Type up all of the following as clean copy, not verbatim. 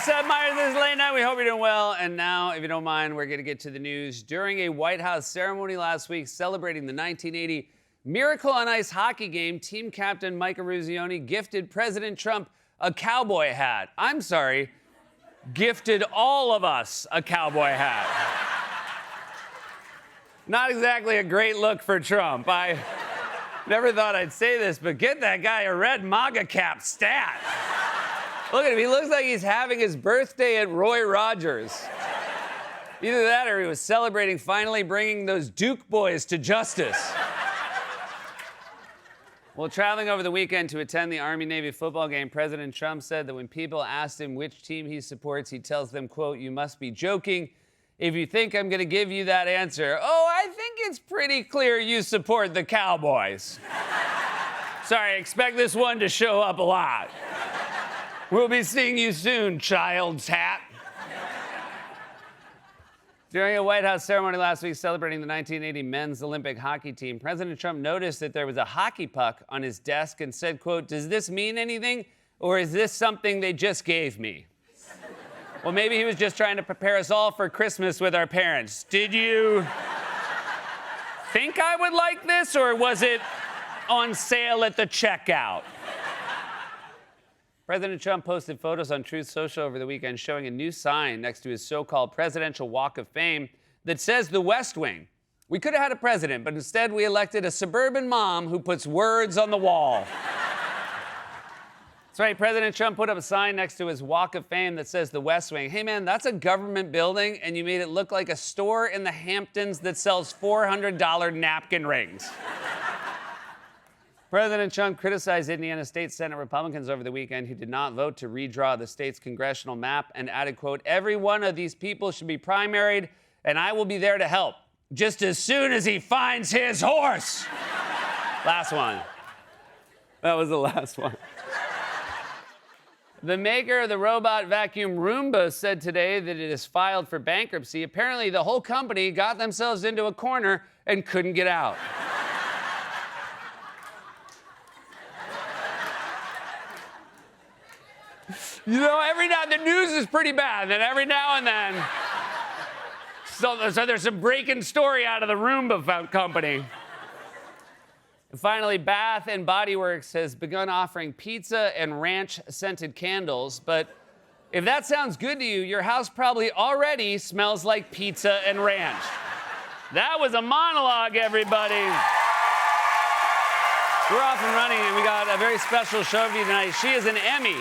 Seth Meyers. This is Late Night. We hope you're doing well. And now, if you don't mind, we're going to get to the news. During a White House ceremony last week celebrating the 1980 Miracle on Ice hockey game, team captain Mike Eruzione gifted President Trump a cowboy hat. I'm sorry, gifted all of us a cowboy hat. Not exactly a great look for Trump. I never thought I'd say this, but get that guy a red MAGA cap stat. Look at him. He looks like he's having his birthday at Roy Rogers. Either that or he was celebrating finally bringing those Duke boys to justice. While traveling over the weekend to attend the Army-Navy football game, President Trump said that when people asked him which team he supports, he tells them, quote, "You must be joking if you think I'm going to give you that answer. Oh, I think it's pretty clear you support the Cowboys." Sorry, expect this one to show up a lot. We'll be seeing you soon, child's hat. During a White House ceremony last week celebrating the 1980 men's Olympic hockey team, President Trump noticed that there was a hockey puck on his desk and said, quote, "Does this mean anything, or is this something they just gave me?" Well, maybe he was just trying to prepare us all for Christmas with our parents. Did you think I would like this, or was it on sale at the checkout? President Trump posted photos on Truth Social over the weekend showing a new sign next to his so-called Presidential Walk of Fame that says the West Wing. We could have had a president, but instead we elected a suburban mom who puts words on the wall. That's right, President Trump put up a sign next to his Walk of Fame that says the West Wing. Hey man, that's a government building and you made it look like a store in the Hamptons that sells $400 napkin rings. President Trump criticized Indiana State Senate Republicans over the weekend who did not vote to redraw the state's congressional map and added, quote, "Every one of these people should be primaried, and I will be there to help, just as soon as he finds his horse." Last one. That was the last one. The maker of the robot vacuum Roomba said today that it has filed for bankruptcy. Apparently, the whole company got themselves into a corner and couldn't get out. You know, every now the news is pretty bad, and then every now and then, so there's some breaking story out of the Roomba company. And finally, Bath and Body Works has begun offering pizza and ranch-scented candles, but if that sounds good to you, your house probably already smells like pizza and ranch. That was a monologue, everybody. We're off and running, and we got a very special show for you tonight. She is an Emmy.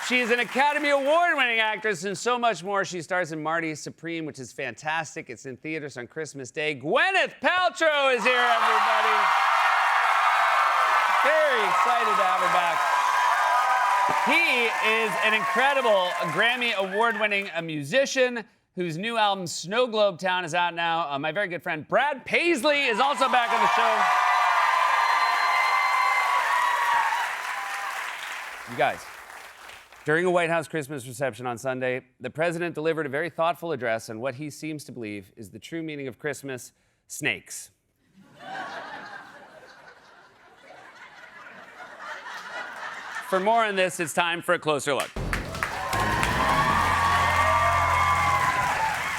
She is an Academy Award-winning actress and so much more. She stars in Marty Supreme, which is fantastic. It's in theaters on Christmas Day. Gwyneth Paltrow is here, everybody. Very excited to have her back. He is an incredible Grammy Award-winning musician whose new album, Snow Globe Town, is out now. My very good friend Brad Paisley is also back on the show. You guys. During a White House Christmas reception on Sunday, the president delivered a very thoughtful address on what he seems to believe is the true meaning of Christmas: snakes. For more on this, it's time for a closer look.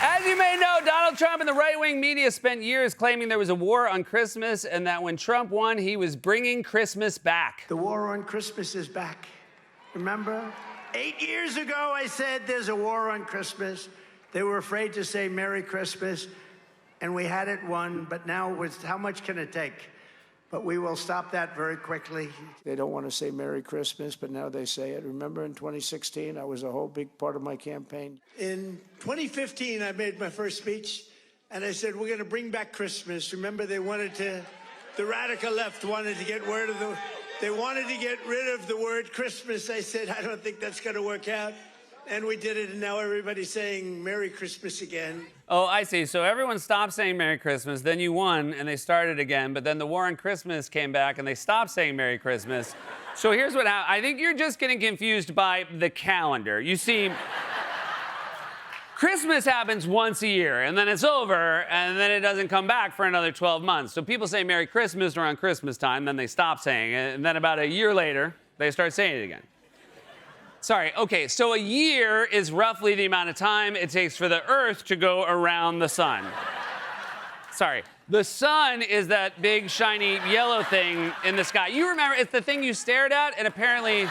As you may know, Donald Trump and the right-wing media spent years claiming there was a war on Christmas and that when Trump won, he was bringing Christmas back. The war on Christmas is back. Remember? 8 years ago, I said there's a war on Christmas. They were afraid to say Merry Christmas, and we had it won, but now how much can it take? But we will stop that very quickly. They don't want to say Merry Christmas, but now they say it. Remember in 2016, that was a whole big part of my campaign. In 2015, I made my first speech, and I said, we're going to bring back Christmas. Remember, the radical left wanted to get rid of the word Christmas. I said, I don't think that's going to work out. And we did it, and now everybody's saying Merry Christmas again. Oh, I see. So everyone stopped saying Merry Christmas, then you won, and they started again, but then the war on Christmas came back, and they stopped saying Merry Christmas. So here's what happened. I think you're just getting confused by the calendar. You see, Christmas happens once a year, and then it's over, and then it doesn't come back for another 12 months. So people say Merry Christmas around Christmas time, then they stop saying it, and then about a year later, they start saying it again. Sorry, okay, so a year is roughly the amount of time it takes for the Earth to go around the sun. Sorry. The sun is that big, shiny, yellow thing in the sky. You remember, it's the thing you stared at and apparently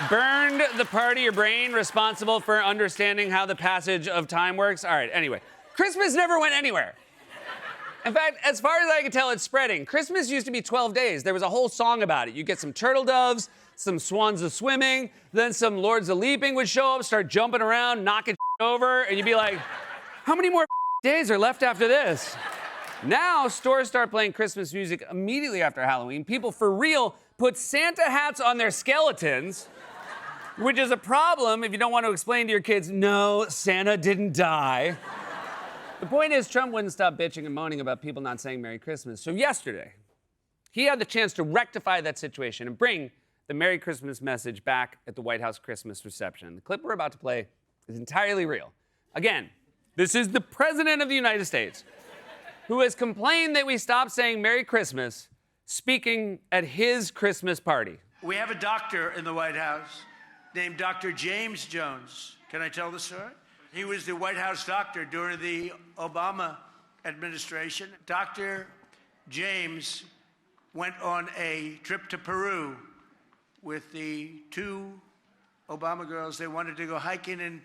burned the part of your brain responsible for understanding how the passage of time works. All right, anyway. Christmas never went anywhere. In fact, as far as I can tell, it's spreading. Christmas used to be 12 days. There was a whole song about it. You get some turtle doves, some swans a swimming, then some lords a leaping would show up, start jumping around, knocking over, and you'd be like, how many more days are left after this? Now, stores start playing Christmas music immediately after Halloween. People, for real, put Santa hats on their skeletons, which is a problem if you don't want to explain to your kids, no, Santa didn't die. The point is, Trump wouldn't stop bitching and moaning about people not saying Merry Christmas. So yesterday, he had the chance to rectify that situation and bring the Merry Christmas message back at the White House Christmas reception. The clip we're about to play is entirely real. Again, this is the President of the United States, who has complained that we stop saying Merry Christmas, speaking at his Christmas party. We have a doctor in the White House named Dr. James Jones. Can I tell the story? He was the White House doctor during the Obama administration. Dr. James went on a trip to Peru with the two Obama girls. They wanted to go hiking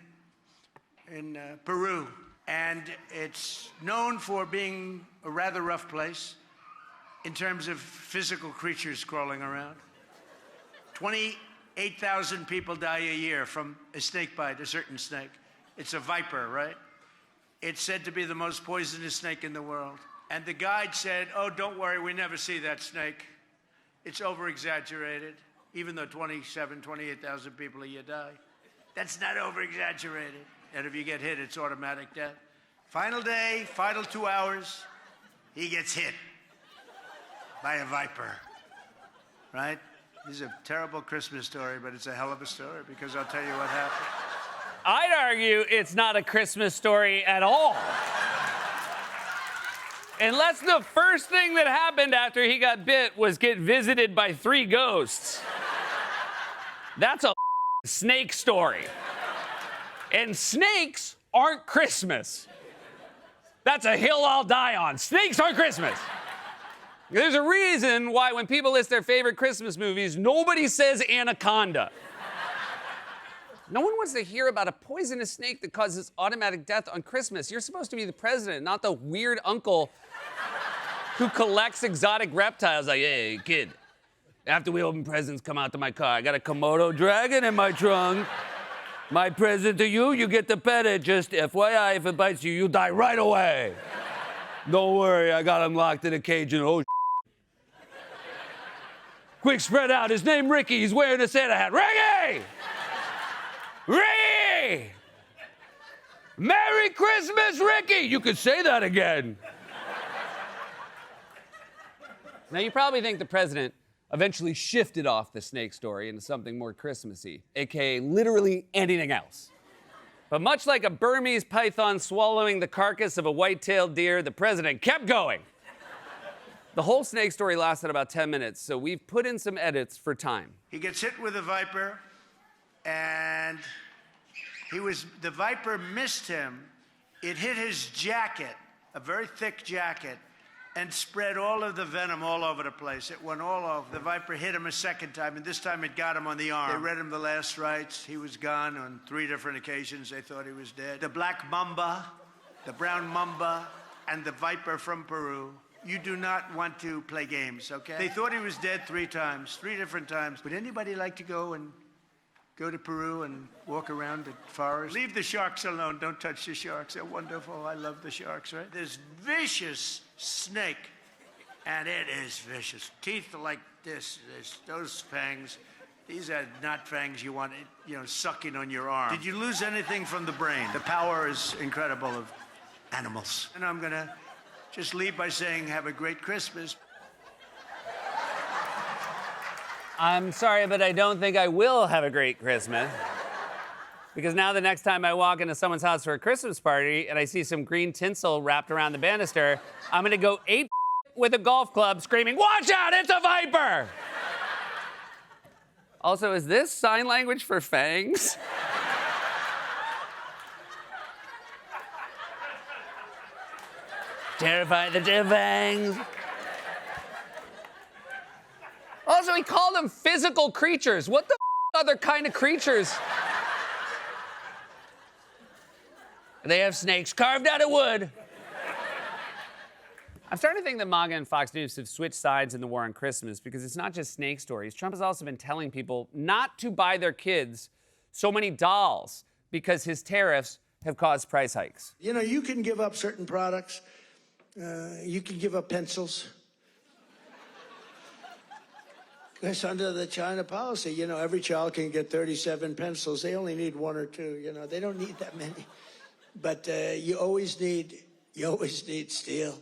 in Peru. And it's known for being a rather rough place in terms of physical creatures crawling around. 28,000 people die a year from a snake bite, a certain snake. It's a viper, right? It's said to be the most poisonous snake in the world. And the guide said, oh, don't worry, we never see that snake. It's over-exaggerated, even though 28,000 people a year die. That's not over-exaggerated. And if you get hit, it's automatic death. Final day, final 2 hours, he gets hit by a viper, right? This is a terrible Christmas story, but it's a hell of a story because I'll tell you what happened. I'd argue it's not a Christmas story at all. Unless the first thing that happened after he got bit was get visited by 3 ghosts. That's a snake story. And snakes aren't Christmas. That's a hill I'll die on. Snakes aren't Christmas. There's a reason why when people list their favorite Christmas movies, nobody says Anaconda. No one wants to hear about a poisonous snake that causes automatic death on Christmas. You're supposed to be the president, not the weird uncle who collects exotic reptiles. Like, hey, kid, after we open presents, come out to my car. I got a Komodo dragon in my trunk. My present to you, you get to pet it. Just FYI, if it bites you, you die right away. Don't worry, I got him locked in a cage and oh, quick, spread out. His name Ricky. He's wearing a Santa hat. Ricky! Ricky! Merry Christmas, Ricky! You could say that again. Now, you probably think the president eventually shifted off the snake story into something more Christmassy, aka literally anything else. But much like a Burmese python swallowing the carcass of a white-tailed deer, the president kept going. The whole snake story lasted about 10 minutes, so we've put in some edits for time. He gets hit with a viper, and the viper missed him. It hit his jacket, a very thick jacket, and spread all of the venom all over the place. It went all over. The viper hit him a second time, and this time it got him on the arm. They read him the last rites. He was gone on 3 different occasions. They thought he was dead. The black mamba, the brown mamba, and the viper from Peru. You do not want to play games, okay? They thought he was dead 3 times, 3 different times. Would anybody like to go to Peru and walk around the forest? Leave the sharks alone. Don't touch the sharks. They're wonderful. I love the sharks, right? This vicious snake, and it is vicious. Teeth are like this. Those fangs. These are not fangs you want, sucking on your arm. Did you lose anything from the brain? The power is incredible of animals. And I'm going to just leave by saying have a great Christmas. I'm sorry, but I don't think I will have a great Christmas. Because now the next time I walk into someone's house for a Christmas party and I see some green tinsel wrapped around the banister, I'm gonna go ape with a golf club screaming, watch out, it's a viper! Also, is this sign language for fangs? Terrify the fangs. Also, he called them physical creatures. What the other kind of creatures? They have snakes carved out of wood. I'm starting to think that MAGA and Fox News have switched sides in the war on Christmas because it's not just snake stories. Trump has also been telling people not to buy their kids so many dolls because his tariffs have caused price hikes. You know, you can give up certain products. You can give up pencils. That's under the China policy. You know, every child can get 37 pencils. They only need 1 or 2. You know, they don't need that many. But you always need steel.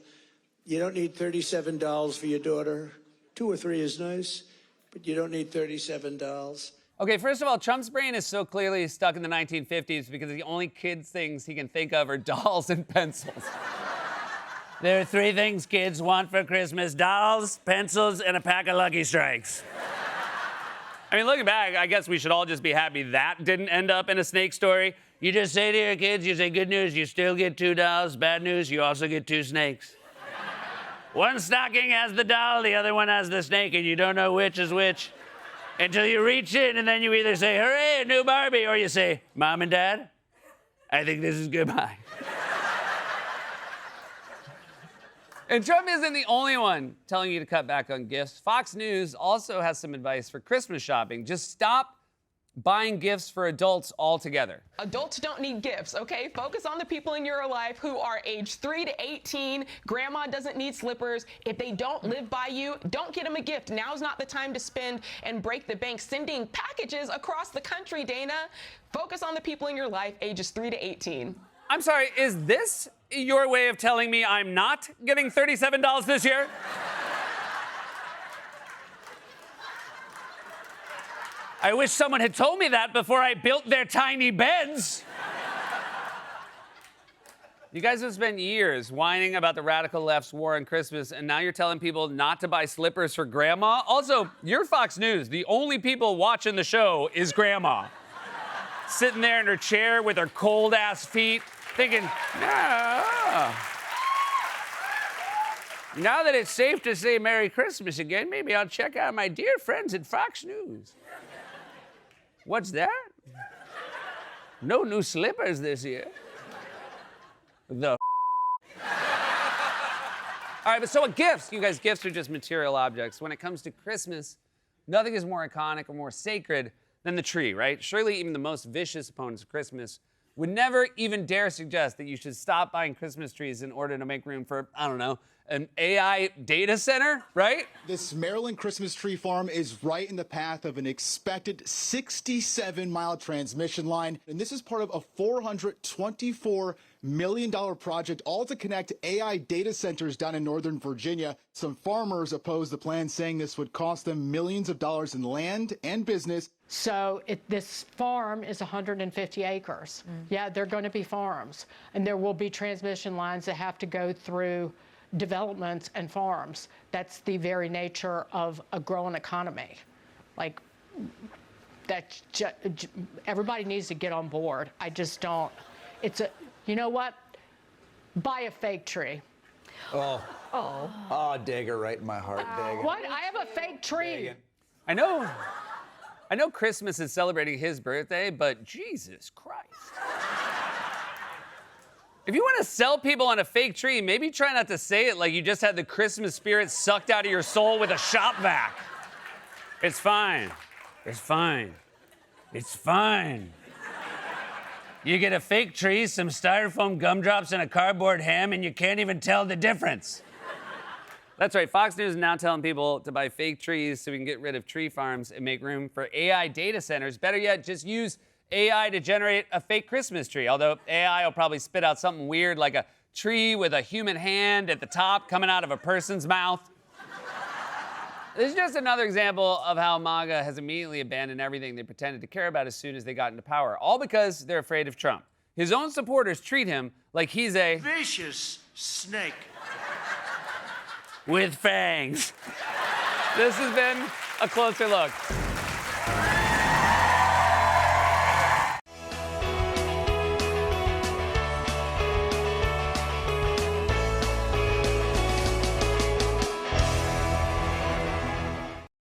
You don't need 37 dolls for your daughter. 2 or 3 is nice, but you don't need 37 dolls. Okay, first of all, Trump's brain is so clearly stuck in the 1950s because the only kids things he can think of are dolls and pencils. There are 3 things kids want for Christmas: dolls, pencils, and a pack of Lucky Strikes. I mean, looking back, I guess we should all just be happy that didn't end up in a snake story. You just say to your kids, you say, good news, you still get 2 dolls. Bad news, you also get 2 snakes. One stocking has the doll, the other one has the snake, and you don't know which is which until you reach in, and then you either say, hooray, a new Barbie, or you say, Mom and Dad, I think this is goodbye. And Trump isn't the only one telling you to cut back on gifts. Fox News also has some advice for Christmas shopping. Just stop buying gifts for adults altogether. Adults don't need gifts, okay? Focus on the people in your life who are age 3 to 18. Grandma doesn't need slippers. If they don't live by you, don't get them a gift. Now's not the time to spend and break the bank sending packages across the country, Dana. Focus on the people in your life, ages 3 to 18. I'm sorry, is this your way of telling me I'm not getting $37 this year? I wish someone had told me that before I built their tiny beds. You guys have spent years whining about the radical left's war on Christmas, and now you're telling people not to buy slippers for grandma? Also, you're Fox News. The only people watching the show is grandma. Sitting there in her chair with her cold-ass feet, thinking, nah. Now that it's safe to say Merry Christmas again, maybe I'll check out my dear friends at Fox News. What's that? No new slippers this year. The All right, but so what gifts? You guys, gifts are just material objects. When it comes to Christmas, nothing is more iconic or more sacred than the tree, right? Surely even the most vicious opponents of Christmas would never even dare suggest that you should stop buying Christmas trees in order to make room for, I don't know, an AI data center, right? This Maryland Christmas tree farm is right in the path of an expected 67-mile transmission line. And this is part of a $424 million project, all to connect AI data centers down in Northern Virginia. Some farmers oppose the plan, saying this would cost them millions of dollars in land and business. So this farm is 150 acres. Yeah, they're going to be farms. And there will be transmission lines that have to go through developments and farms. That's the very nature of a growing economy. Like, everybody needs to get on board. I just don't. You know what? Buy a fake tree. Oh, dagger right in my heart, dagger. What? I have a fake tree. I know Christmas is celebrating his birthday, but Jesus Christ. If you want to sell people on a fake tree, maybe try not to say it like you just had the Christmas spirit sucked out of your soul with a shop vac. It's fine. It's fine. It's fine. You get a fake tree, some styrofoam gumdrops, and a cardboard ham, and you can't even tell the difference. That's right. Fox News is now telling people to buy fake trees so we can get rid of tree farms and make room for AI data centers. Better yet, just use AI to generate a fake Christmas tree, although AI will probably spit out something weird like a tree with a human hand at the top coming out of a person's mouth. This is just another example of how MAGA has immediately abandoned everything they pretended to care about as soon as they got into power, all because they're afraid of Trump. His own supporters treat him like he's a Vicious snake. with fangs. This has been A Closer Look.